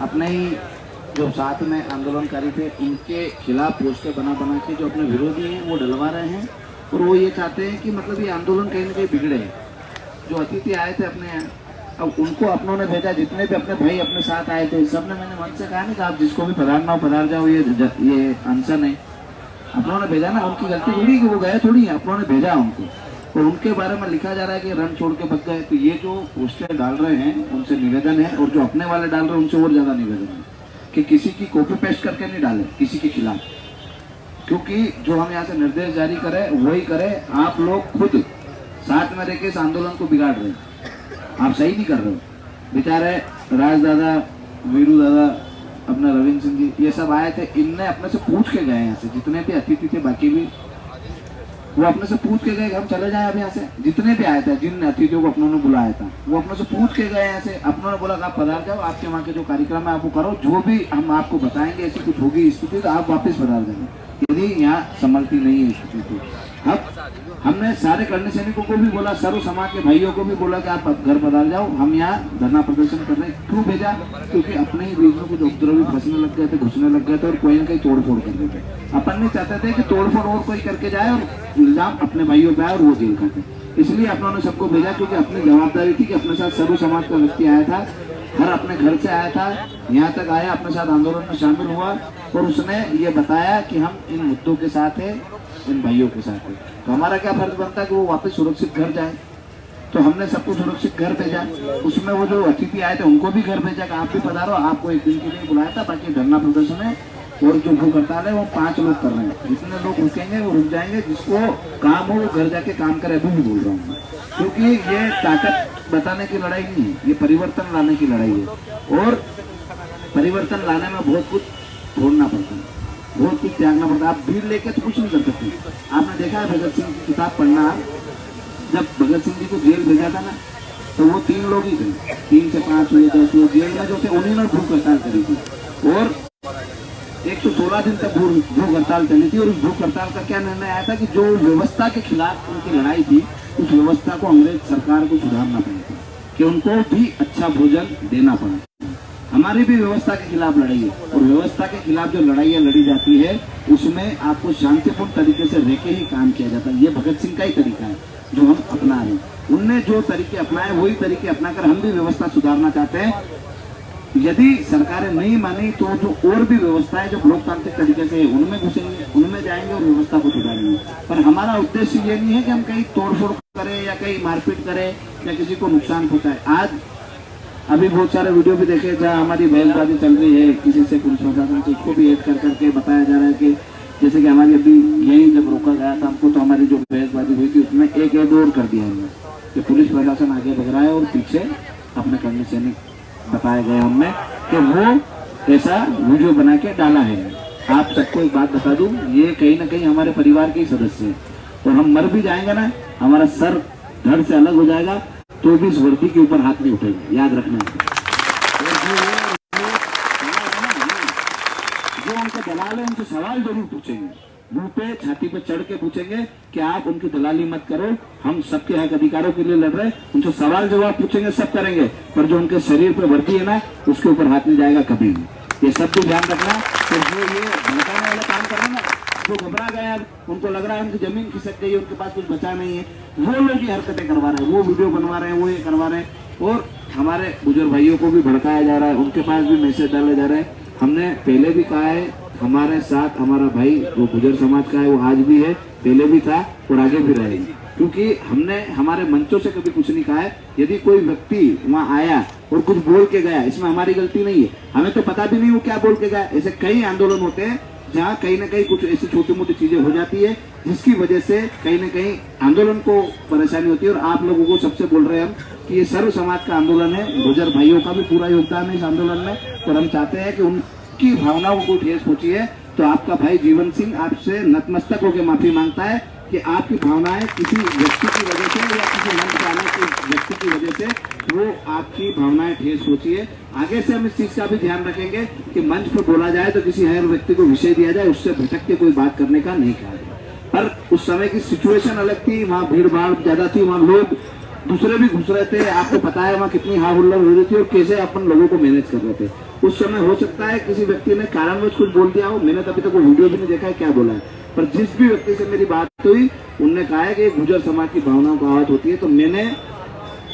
अपने ही जो साथ में आंदोलनकारी थे उनके खिलाफ पोस्टर बना बना के जो अपने विरोधी हैं वो डलवा रहे हैं। और वो ये चाहते हैं कि मतलब ये आंदोलन कहीं ना कहीं बिगड़े। जो अतिथि आए थे अपने यहाँ, अब उनको अपनों ने भेजा, जितने भी अपने भाई अपने साथ आए थे सबने, मैंने मन से कहा नहीं कि आप जिसको भी पधारना हो पधार जाओ, ये अनशन है। अपनों ने भेजा ना, उनकी गलती थोड़ी कि वो गए थोड़ी है, अपनों ने भेजा उनको। और उनके बारे में लिखा जा रहा है कि रण छोड़ के बच गए। तो ये जो पोस्टर डाल रहे हैं उनसे निवेदन है, और जो अपने वाले डाल रहे हैं उनसे और ज्यादा निवेदन है कि किसी की कॉपी पेस्ट करके नहीं डाले किसी के खिलाफ, क्योंकि जो हम यहाँ से निर्देश जारी करें वही करें। आप लोग खुद साथ में रहकर इस आंदोलन को बिगाड़ रहे हैं, आप सही नहीं कर रहे हो। बेचारे राज दादा, वीरू दादा, अपना रविंद्र सिंह जी, ये सब आए थे, इनने अपने से पूछ के गए यहाँ से, जितने भी अतिथि थे बाकी भी वो अपने से पूछ के गए हम चले जाएं अब यहाँ से। जितने भी आए थे, जिन अतिथियों को अपनों ने बुलाया था वो अपने से पूछ के गए यहाँ से। अपनों ने बोला आप पधार जाओ, आपके वहाँ के जो कार्यक्रम है आप वो करो, जो भी हम आपको बताएंगे ऐसी कुछ होगी स्थिति तो आप वापस पधार जाएंगे, यदि यहाँ संभलती नहीं है स्थिति तो। अब हमने सारे करने सैनिकों को भी बोला, सर्व समाज के भाइयों को भी बोला कि आप घर पधार जाओ, हम यहाँ धरना प्रदर्शन कर रहे हैं। क्यों भेजा? क्योंकि अपने ही बीच में कुछ उपद्रवी फंसने लग गए थे, घुसने लग गए थे और कोई न कहीं तोड़फोड़ कर रहे थे। अपन नहीं चाहते थे कि तोड़फोड़ और कोई करके जाए और इल्जाम अपने भाइयों पे आए और वो जेल खाते, इसलिए अपनों ने सबको भेजा। क्योंकि अपनी जवाबदारी थी कि अपने साथ सर्व समाज का व्यक्ति आया था, हर अपने घर से आया था, यहाँ तक आया, अपने साथ आंदोलन में शामिल हुआ और उसने ये बताया कि हम इन मुद्दों के साथ है, इन भाइयों के साथ है। तो हमारा क्या फर्ज बनता है कि वो वापस सुरक्षित घर जाए। तो हमने सबको सुरक्षित घर भेजा। उसमें वो जो अतिथि आए थे उनको भी घर भेजा कि आप भी पधारो, आपको एक दिन के लिए बुलाया था, बाकी धरना प्रदर्शन है और जो भूख हड़ताल है वो 5 लोग कर रहे हैं। जितने लोग रुकेंगे वो रुक जाएंगे, जिसको काम हो वो घर जाके काम करे, अभी भी बोल रहा हूँ। क्योंकि ये ताकत बताने की लड़ाई नहीं है, ये परिवर्तन लाने की लड़ाई है। और परिवर्तन लाने में बहुत कुछ छोड़ना पड़ता है, बहुत कुछ त्यागना पड़ता है। आप भीड़ लेके तो कुछ नहीं कर सकते। आपने देखा है भगत सिंह की किताब पढ़ना, जब भगत सिंह जी को जेल भेजा था ना तो वो 3 लोग ही थे, 3 से 5 हुए 10 हुए जेल में जो थे, उन्हीं ने भूख हड़ताल करी थी और 116 दिन तक भूख हड़ताल चली थी। और उस भूख हड़ताल का क्या निर्णय आया था कि जो व्यवस्था के खिलाफ उनकी लड़ाई थी, उस व्यवस्था को अंग्रेज सरकार को सुधारना पड़ेगा कि उनको भी अच्छा भोजन देना पड़े। हमारी भी व्यवस्था के खिलाफ लड़ाई है और व्यवस्था के खिलाफ जो लड़ाइयाँ लड़ी जाती है उसमें आपको शांतिपूर्ण तरीके से रह के ही काम किया जाता है। ये भगत सिंह का ही तरीका है जो हम अपना रहे हैं। उनने जो तरीके अपनाए वही तरीके अपनाकर हम भी व्यवस्था सुधारना चाहते हैं। यदि सरकारें नहीं मानी तो जो और भी व्यवस्था है जो लोकतांत्रिक तरीके से उनमें घुसेंगे, उनमें जाएंगे और व्यवस्था को सुधारेंगे। पर हमारा उद्देश्य ये नहीं है कि हम कहीं तोड़फोड़ करें या कहीं मारपीट करें या किसी को नुकसान पहुंचाए। आज अभी बहुत सारे वीडियो भी देखे जहाँ हमारी बहसबाजी चल रही है किसी से, पुलिस प्रशासन से, उसको भी ऐड कर करके बताया जा रहा है कि जैसे कि हमारी अभी यही जब रोका गया था हमको तो हमारी जो बहसबाजी हुई थी उसमें एक ऐड और कर दिया हमने कि पुलिस प्रशासन आगे बढ़ रहा है और पीछे अपने कर्मी सैनिक बताए गए हमने कि वो ऐसा वीडियो बना के डाला है। आप सबको एक बात बता दूं, ये कहीं ना कहीं हमारे परिवार के ही सदस्य हैं और हम मर भी जाएंगे ना, हमारा सर धड़ से अलग हो जाएगा तो भी इस वर्दी के ऊपर हाथ नहीं उठेगा, याद रखना। जो उनके दलाल है उनसे सवाल जरूर पूछेंगे, मुंह पे छाती पे चढ़ के पूछेंगे कि आप उनकी दलाली मत करो, हम सबके हक अधिकारों के लिए लड़ रहे हैं। उनसे सवाल जवाब पूछेंगे, सब करेंगे, पर जो उनके शरीर पे वर्दी है ना उसके ऊपर हाथ नहीं जाएगा कभी भी। ये सब भी ध्यान रखना। तो जो ये भड़काने वाला काम कर रहे हैं ना, जो घबरा गए, उनको लग रहा है उनकी जमीन खिसक गई, उनके पास कुछ बचा नहीं है, वो लोग ये हरकतें करवा रहे हैं, वो वीडियो बनवा रहे हैं, वो ये करवा रहे हैं। और हमारे बुजुर्ग भाइयों को भी भड़काया जा रहा है, उनके पास भी मैसेज डाले जा रहे हैं। हमने पहले भी कहा है, हमारे साथ हमारा भाई वो गुजर समाज का है, वो आज भी है, पहले भी था और आगे भी रहेगा। क्योंकि हमने हमारे मंचों से कभी कुछ नहीं कहा है। यदि कोई व्यक्ति वहाँ आया और कुछ बोल के गया, इसमें हमारी गलती नहीं है, हमें तो पता भी नहीं वो क्या बोल के गया। ऐसे कई आंदोलन होते हैं जहाँ कहीं ना कहीं कुछ ऐसी छोटी मोटी चीजें हो जाती है जिसकी वजह से कहीं ना कहीं आंदोलन को परेशानी होती है। और आप लोगों को सबसे बोल रहे हैं हम कि ये सर्व समाज का आंदोलन है, गुर्जर भाइयों का भी पूरा योगदान है इस आंदोलन में, और हम चाहते हैं कि उनकी भावनाओं को ठेस पहुंची है। तो आपका भाई जीवन सिंह आपसे नतमस्तक होकर माफी मांगता है कि आपकी भावनाएं किसी व्यक्ति की वजह से या किसी मंच पर आने के व्यक्ति की वजह से वो आपकी भावनाएं ठेस पहुंची है। आगे से हम इस चीज का भी ध्यान रखेंगे कि मंच पर बोला जाए तो किसी हर व्यक्ति को विषय दिया जाए, उससे भटक के कोई बात करने का नहीं कहा जाए। पर उस समय की सिचुएशन अलग थी, वहाँ भीड़ भाड़ ज्यादा थी, वहाँ लोग दूसरे भी घुस रहे थे, आपको पता है वहाँ कितनी हा हुल्लड़ हो रही थी और कैसे अपन लोगों को मैनेज कर रहे थे। उस समय हो सकता है किसी व्यक्ति ने कारणवश कुछ बोल दिया हो, मैंने अभी तक वो वीडियो भी नहीं देखा है क्या बोला है, पर जिस भी व्यक्ति से मेरी बात हुई उनने कहा है कि गुर्जर समाज की भावनाओं को आहत होती है। तो मैंने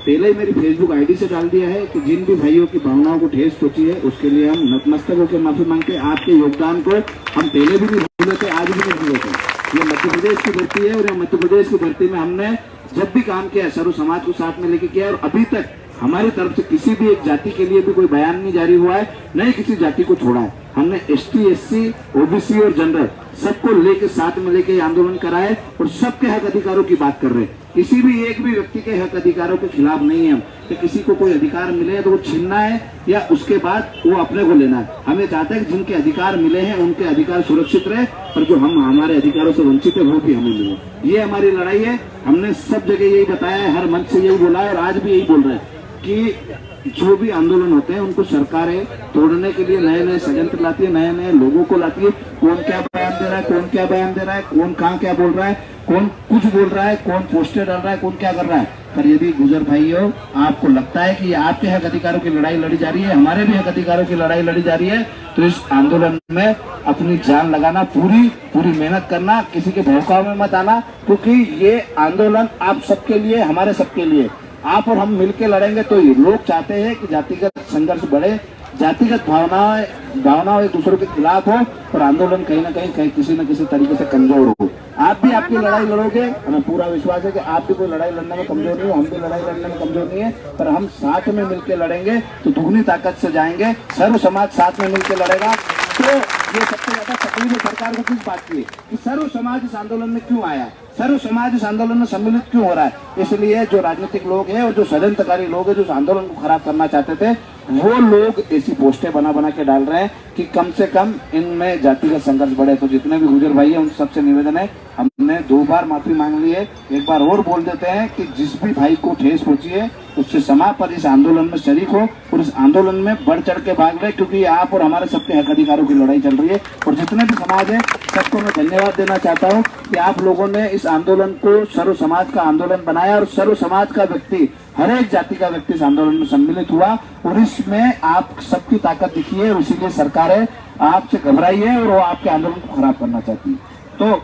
पहले ही मेरी फेसबुक आईडी से डाल दिया है कि जिन भी भाइयों की भावनाओं को ठेस पहुंची है उसके लिए हम नतमस्तक होकर माफी मांगते हैं। आपके योगदान को हम पहले भी नहीं भूले थे, आज भी नहीं भूले थे। ये मध्य प्रदेश की धरती है और ये मध्य प्रदेश की धरती में हमने जब भी काम किया सर्व समाज को साथ में लेके किया और अभी तक हमारी तरफ से किसी भी एक जाति के लिए भी कोई बयान नहीं जारी हुआ है, न ही किसी जाति को छोड़ा है। हमने एसटी, एससी, ओबीसी और जनरल सबको लेके साथ में लेके आंदोलन कराए और सबके हक अधिकारों की बात कर रहे हैं। किसी भी एक भी व्यक्ति के हक अधिकारों के खिलाफ नहीं है हम कि किसी को कोई अधिकार मिले तो वो छीनना है या उसके बाद वो अपने को लेना है। हमें चाहते हैं कि जिनके अधिकार मिले हैं उनके अधिकार सुरक्षित रहे और जो हम हमारे अधिकारों से वंचित है वो भी हमें मिले। ये हमारी लड़ाई है। हमने सब जगह यही बताया है, हर मंच से यही बोला है और आज भी यही बोल रहे हैं कि जो भी आंदोलन होते हैं उनको सरकारें तोड़ने के लिए नए नए षड्यंत्र लाती है, नए नए लोगों को लाती है। कौन क्या बयान दे रहा है, कौन क्या बयान दे रहा है, कौन कहाँ क्या बोल रहा है, कौन कुछ बोल रहा है, कौन पोस्टर डाल रहा है, कौन क्या कर रहा है। पर यदि गुर्जर भाइयों आपको लगता है कि आपके हक अधिकारों की लड़ाई लड़ी जा रही है, हमारे भी हक अधिकारों की लड़ाई लड़ी जा रही है, तो इस आंदोलन में अपनी जान लगाना, पूरी मेहनत करना, किसी के भौकाव में मत आना, क्योंकि ये आंदोलन आप सबके लिए, हमारे सबके लिए, आप और हम मिलकर लड़ेंगे तो ये लोग चाहते हैं कि जातिगत संघर्ष बढ़े, जातिगत भावनाएं एक दूसरे के खिलाफ हो और आंदोलन कहीं ना कहीं किसी न किसी तरीके से कमजोर हो। आप भी आपकी लड़ाई लड़ोगे, हमें पूरा विश्वास है कि आप भी कोई लड़ाई लड़ने में कमजोर नहीं हो, हम भी लड़ाई लड़ने में कमजोर नहीं है, पर हम साथ में मिलकर लड़ेंगे तो दुगनी ताकत से जाएंगे। सर्व समाज साथ में मिलकर लड़ेगा। तो ये सबसे ज्यादा तकलीफ है सरकार को किस बात की कि सर्व समाज इस आंदोलन में क्यों आया, सर्व समाज इस आंदोलन में सम्मिलित क्यों हो रहा है। इसलिए जो राजनीतिक लोग हैं और जो षड्यंत्रकारी लोग हैं जो इस आंदोलन को खराब करना चाहते थे, वो लोग ऐसी पोस्टें बना के डाल रहे हैं कि कम से कम इनमें जातिगत संघर्ष बढ़े। तो जितने भी गुर्जर भाई हैं उन सबसे निवेदन है, हमने 2 बार माफी मांग ली है, एक बार और बोल देते हैं कि जिस भी भाई को ठेस पहुंची है उससे समा पर इस आंदोलन में शरीक हो और इस आंदोलन में बढ़ चढ़ के भाग रहे, क्योंकि आप और हमारे सबके हक अधिकारों की लड़ाई चल रही है। और जितने भी समाज है सबको मैं धन्यवाद देना चाहता हूँ कि आप लोगों ने इस आंदोलन को सर्व समाज का आंदोलन बनाया और सर्व समाज का व्यक्ति, हर एक जाति का व्यक्ति इस आंदोलन में सम्मिलित हुआ और इसमें आप सबकी ताकत दिखी है और इसीलिए सरकारें आपसे घबराई है और वो आपके आंदोलन को खराब करना चाहती है। तो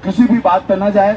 किसी भी बात पर न जाए,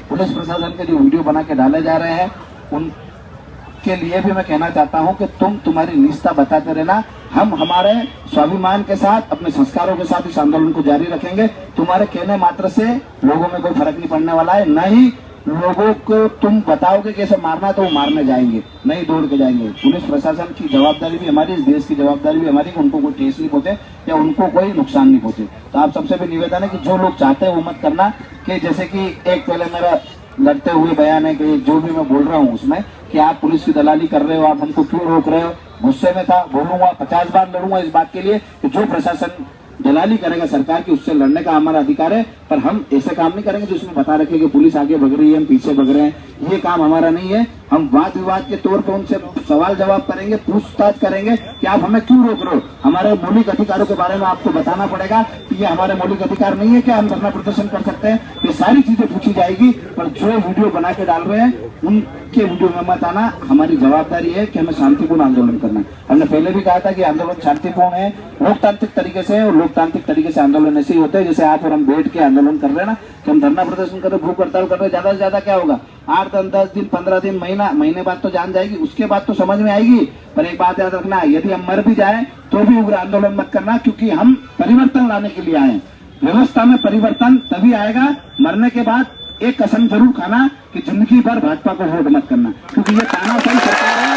पुलिस प्रशासन के जो वीडियो बना के डाले जा रहे हैं उनके लिए भी मैं कहना चाहता हूं कि तुम्हारी निष्ठा बताते रहना, हम हमारे स्वाभिमान के साथ, अपने संस्कारों के साथ इस आंदोलन को जारी रखेंगे। तुम्हारे कहने मात्र से लोगों में कोई फर्क नहीं पड़ने वाला है, न ही लोगों को तुम बताओगे कैसे मारना तो वो मारने जाएंगे, नहीं दौड़ के जाएंगे। पुलिस प्रशासन की जवाबदारी भी हमारी, इस देश की जवाबदारी भी हमारी कि उनको कोई ठेस नहीं पहुंचे या उनको कोई नुकसान नहीं पहुंचे। तो आप सबसे भी निवेदन है कि जो लोग चाहते हैं वो मत करना, कि जैसे कि एक पहले मेरा लड़ते हुए बयान है कि जो भी मैं बोल रहा हूँ उसमें कि आप पुलिस की दलाली कर रहे हो, आप हमको क्यों रोक रहे हो। गुस्से में था, बोलूंगा 50 बार लड़ूंगा इस बात के लिए कि जो प्रशासन दलाली करेगा सरकार की उससे लड़ने का हमारा अधिकार है, पर हम ऐसे काम नहीं करेंगे जिसमें बता रखे कि पुलिस आगे भग रही है, हम पीछे भग रहे हैं। ये काम हमारा नहीं है। हम वाद विवाद के तौर पर उनसे सवाल जवाब करेंगे, पूछताछ करेंगे कि आप हमें क्यों रोक रहे हो। हमारे मौलिक अधिकारों के बारे में आपको बताना पड़ेगा कि ये हमारे मौलिक अधिकार नहीं है, क्या हम धरना प्रदर्शन कर सकते हैं। ये सारी चीजें पूछी जाएगी, पर जो वीडियो बना के डाल रहे हैं उनके वीडियो में मत आना। हमारी जवाबदारी है कि हमें शांतिपूर्ण आंदोलन करना है। हमने पहले भी कहा था कि आंदोलन शांतिपूर्ण है, लोकतांत्रिक तरीके से, और लोकतांत्रिक तरीके से आंदोलन ऐसे ही होते हैं जैसे आप और हम बैठ के आंदोलन कर रहे हैं ना, कि हम धरना प्रदर्शन कर रहे, भूख हड़ताल कर रहे, ज्यादा से ज्यादा क्या होगा 8 दिन 10 दिन 15 दिन महीने बाद तो जान जाएगी, उसके बाद तो समझ में आएगी। पर एक बात याद रखना, यदि हम मर भी जाए तो भी उग्र आंदोलन मत करना, क्योंकि हम परिवर्तन लाने के लिए आए। व्यवस्था में परिवर्तन तभी आएगा, मरने के बाद एक कसम जरूर खाना कि जिंदगी भर भाजपा को वोट मत करना, क्योंकि ये तानाशाही सरकार है।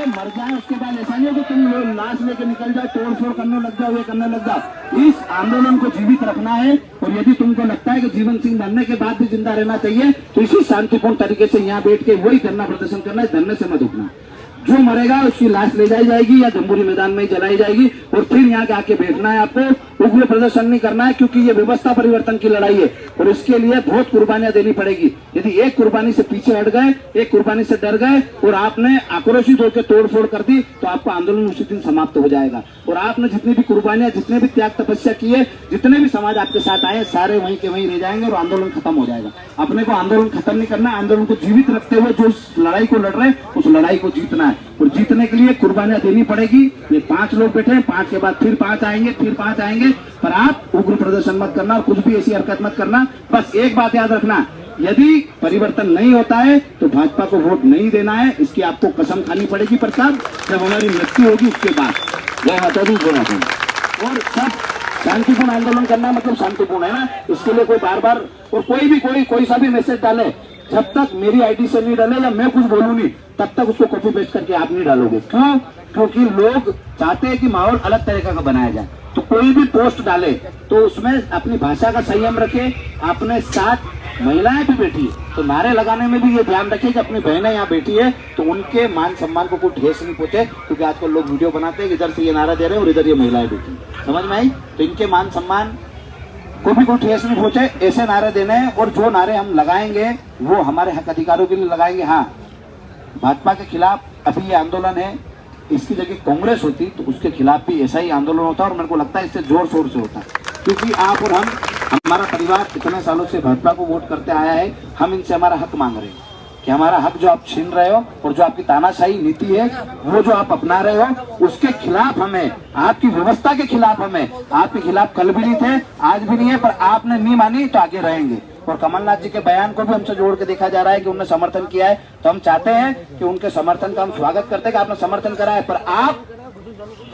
मर जाए उसके बाद ऐसा नहीं हो कि तुम लोग लाश लेके निकल जाओ, तोड़ फोड़ करने लग जाओ, ये करने लग जाओ। इस आंदोलन को जीवित रखना है, और यदि तुमको लगता है कि जीवन सिंह मरने के बाद भी जिंदा रहना चाहिए तो इसी शांतिपूर्ण तरीके से यहाँ बैठ के वही धरना प्रदर्शन करना है, धरने से मत उठना। जो मरेगा उसकी लाश ले जाई जाएगी या जम्बूरी मैदान में ही जलाई जाएगी, और फिर यहाँ के आके बैठना है आपको उग्र प्रदर्शन नहीं करना है, क्योंकि ये व्यवस्था परिवर्तन की लड़ाई है और इसके लिए बहुत कुर्बानियां देनी पड़ेगी। यदि एक कुर्बानी से पीछे हट गए, एक कुर्बानी से डर गए और आपने आक्रोशित होकर तोड़फोड़ कर दी तो आपका आंदोलन उसी दिन समाप्त हो जाएगा। और आपने जितनी भी कुर्बानियां, जितने भी त्याग तपस्या किए, जितने भी समाज आपके साथ आए, सारे वहीं के वहीं रह जाएंगे और आंदोलन खत्म हो जाएगा। अपने को आंदोलन खत्म नहीं करना, आंदोलन को जीवित रखते हुए जो लड़ाई को लड़ रहे हैं उस लड़ाई को जीतना है और जीतने के लिए कुर्बानियां देनी पड़ेगी। ये 5 लोग बैठे हैं, 5 के बाद फिर 5 आएंगे, फिर 5 आएंगे, पर आप उग्र प्रदर्शन मत करना और कुछ भी ऐसी हरकत मत करना। बस एक बात याद रखना, यदि परिवर्तन नहीं होता है तो भाजपा को वोट नहीं देना है, इसकी आपको कसम खानी पड़ेगी प्रताप, जब हमारी मृत्यु होगी उसके बाद। जय माता दी, जय माता दी। और सब शांतिपूर्ण आंदोलन करना मतलब शांतिपूर्ण है ना, इसके लिए कोई बार बार और कोई सा भी मैसेज डाले, जब तक मेरी आईडी से नहीं डाले या मैं कुछ बोलूं नहीं, तब तक उसको कॉपी पेस्ट करके आप नहीं डालोगे। क्यों? क्योंकि लोग चाहते हैं कि माहौल अलग तरीके का बनाया जाए। तो कोई भी पोस्ट डाले तो उसमें अपनी भाषा का संयम रखे। अपने साथ महिलाएं भी बैठी है तो नारे लगाने में भी ये ध्यान रखे कि अपनी बहनें यहाँ बैठी है तो उनके मान सम्मान को कोई ठेस नहीं पहुंचे, क्योंकि आजकल लोग वीडियो बनाते हैं कि इधर से ये नारा दे रहे हैं और इधर ये महिलाएं बैठी है। समझ में आई? तो इनके मान सम्मान को भी कोई ठेस नहीं पहुंचे, ऐसे नारे देने हैं। और जो नारे हम लगाएंगे वो हमारे हक अधिकारों के लिए लगाएंगे। हाँ, भाजपा के खिलाफ अभी ये आंदोलन है, इसकी जगह कांग्रेस होती तो उसके खिलाफ भी ऐसा ही आंदोलन होता और मेरे को लगता है इससे जोर शोर से होता, क्योंकि आप और हम, हमारा परिवार इतने सालों से भाजपा को वोट करते आया है। हम इनसे हमारा हक मांग रहे हैं कि हमारा हक जो आप छीन रहे हो और जो आपकी तानाशाही नीति है वो जो आप अपना रहे हो उसके खिलाफ हमें, आपकी व्यवस्था के खिलाफ हमें, आपके खिलाफ कल भी नहीं थे, आज भी नहीं है, पर आपने नहीं मानी तो आगे रहेंगे। और कमलनाथ जी के बयान को भी हमसे जोड़ के देखा जा रहा है कि उन्होंने समर्थन किया है, तो हम चाहते हैं कि उनके समर्थन का हम स्वागत करते हैं कि आपने समर्थन करा है, पर आप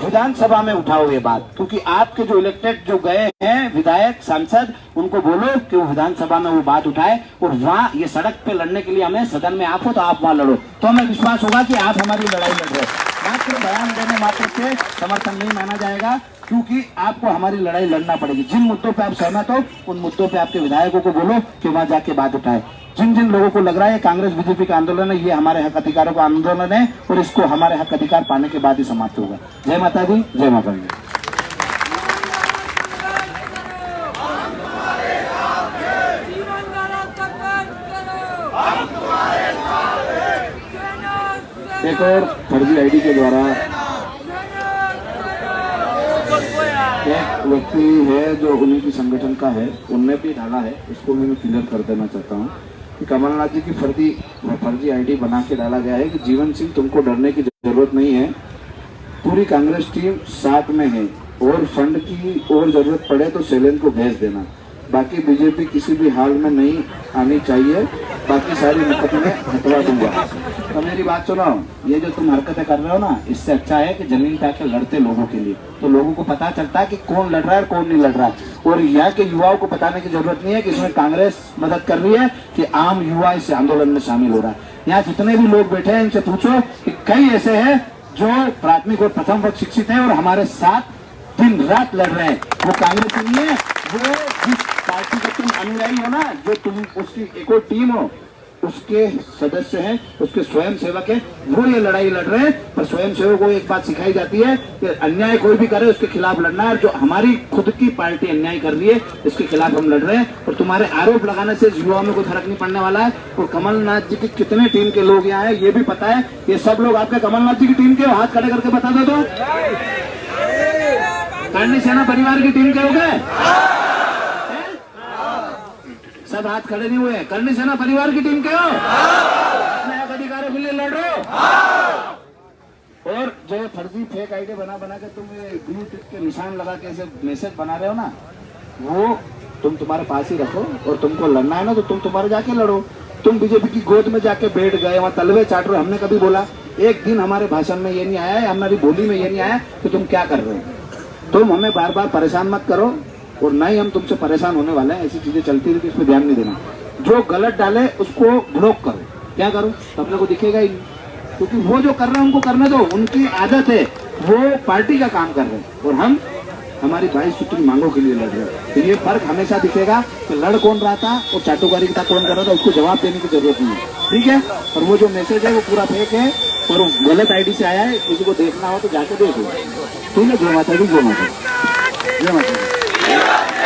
विधानसभा में उठाओ ये बात, क्योंकि आपके जो इलेक्टेड जो गए हैं विधायक सांसद, उनको बोलो कि वो विधानसभा में वो बात उठाए और वहाँ ये सड़क पे लड़ने के लिए हमें सदन में आप हो तो आप वहाँ लड़ो, तो हमें विश्वास होगा कि आप हमारी लड़ाई लड़ रहे हो। मात्र बयान देने मात्र से समर्थन नहीं माना जाएगा, क्योंकि आपको हमारी लड़ाई लड़ना पड़ेगी। जिन मुद्दों पे आप सहमत हो उन मुद्दों पे आपके विधायकों को बोलो कि वहाँ जाके बात उठाए। जिन जिन लोगों को लग रहा है कांग्रेस बीजेपी का आंदोलन है, ये हमारे हक अधिकारों का आंदोलन है और इसको हमारे हक अधिकार पाने के बाद ही समाप्त होगा। जय माता दी, जय माता दी। एक और फर्जी आईडी के द्वारा एक व्यक्ति है जो उन्हीं की संगठन का है, उनने भी डाला है, इसको भी मैं क्लियर कर देना चाहता हूँ कि कमलनाथ जी की फर्जी आईडी बना के डाला गया है कि जीवन सिंह तुमको डरने की जरूरत नहीं है, पूरी कांग्रेस टीम साथ में है और फंड की और जरूरत पड़े तो शैलेंद्र को भेज देना, बाकी बीजेपी किसी भी हाल में नहीं आनी चाहिए, बाकी सारी मुकदमे हटवा दूंगा। तो मेरी बात सुनो, ये जो तुम हरकतें कर रहे हो ना, इससे अच्छा है कि जमीन पे आके लड़ते लोगों के लिए, तो लोगों को पता चलता है कि कौन लड़ रहा है और कौन नहीं लड़ रहा है। और यहाँ के युवाओं को बताने की जरूरत नहीं है कि इसमें कांग्रेस मदद कर रही है कि आम युवा इस आंदोलन में शामिल हो रहा है। यहाँ जितने भी लोग बैठे हैं इनसे पूछो कि कई ऐसे हैं जो प्राथमिक और प्रथम वर्ग शिक्षित है और हमारे साथ दिन रात लड़ रहे हैं, वो कांग्रेस नहीं है, वो जिस पार्टी के तुम अनुयायी हो ना, जो तुम उसकी एक और टीम हो उसके सदस्य हैं, उसके स्वयं सेवक हैं, वो ये लड़ाई लड़ रहे हैं। पर स्वयं सेवक को एक बात सिखाई जाती है कि अन्याय कोई भी करे उसके खिलाफ लड़ना है, जो हमारी खुद की पार्टी अन्याय कर रही है इसके खिलाफ हम लड़ रहे हैं। और तुम्हारे आरोप लगाने से युवाओं में कोई फर्क नहीं पड़ने वाला है। और कमलनाथ जी की कितने टीम के लोग यहाँ है ये भी पता है, ये सब लोग आपके कमलनाथ जी की टीम के हाथ खड़े करके बता दो। करणी सेना परिवार की टीम के हो गए, सब हाथ खड़े नहीं हुए, करणी सेना परिवार की टीम के हो, अपने हक अधिकारों के लिए लड़ रहे हो। और जो फर्जी फेक आईडी बना के तुम ब्लू टिक के निशान लगा के ऐसे मैसेज बना रहे हो ना, वो तुम तुम्हारे पास ही रखो और तुमको लड़ना है ना तो तुम तुम्हारे जाके लड़ो। तुम बीजेपी की गोद में जाके बैठ गए, वहाँ तलवे चाट रहे हो। हमने कभी बोला, एक दिन हमारे भाषण में ये नहीं आया है, हमारी बोली में ये नहीं आया कि तुम क्या कर रहे हो। तुम हमें बार बार परेशान मत करो और ना ही हम तुमसे परेशान होने वाले हैं। ऐसी चीजें चलती रही तो इस पर ध्यान नहीं देना। जो गलत डाले उसको ब्लॉक करो, क्या करो तो अपने को दिखेगा ही नहीं, क्योंकि वो जो कर रहे हैं उनको करने दो, उनकी आदत है, वो पार्टी का काम कर रहे हैं और हम हमारी 22 सूत्री मांगों के लिए लड़ रहे हैं। तो ये फर्क हमेशा दिखेगा कि लड़ कौन रहा था और चाटुकारी का कौन कर रहा था, उसको जवाब देने की जरूरत नहीं है, ठीक है। और वो जो मैसेज है वो पूरा फेक है और वो गलत आईडी से आया है, किसी को देखना हो तो जाके देख लो, ठीक है। जय माता दी, जय माता दी। जय माता दी।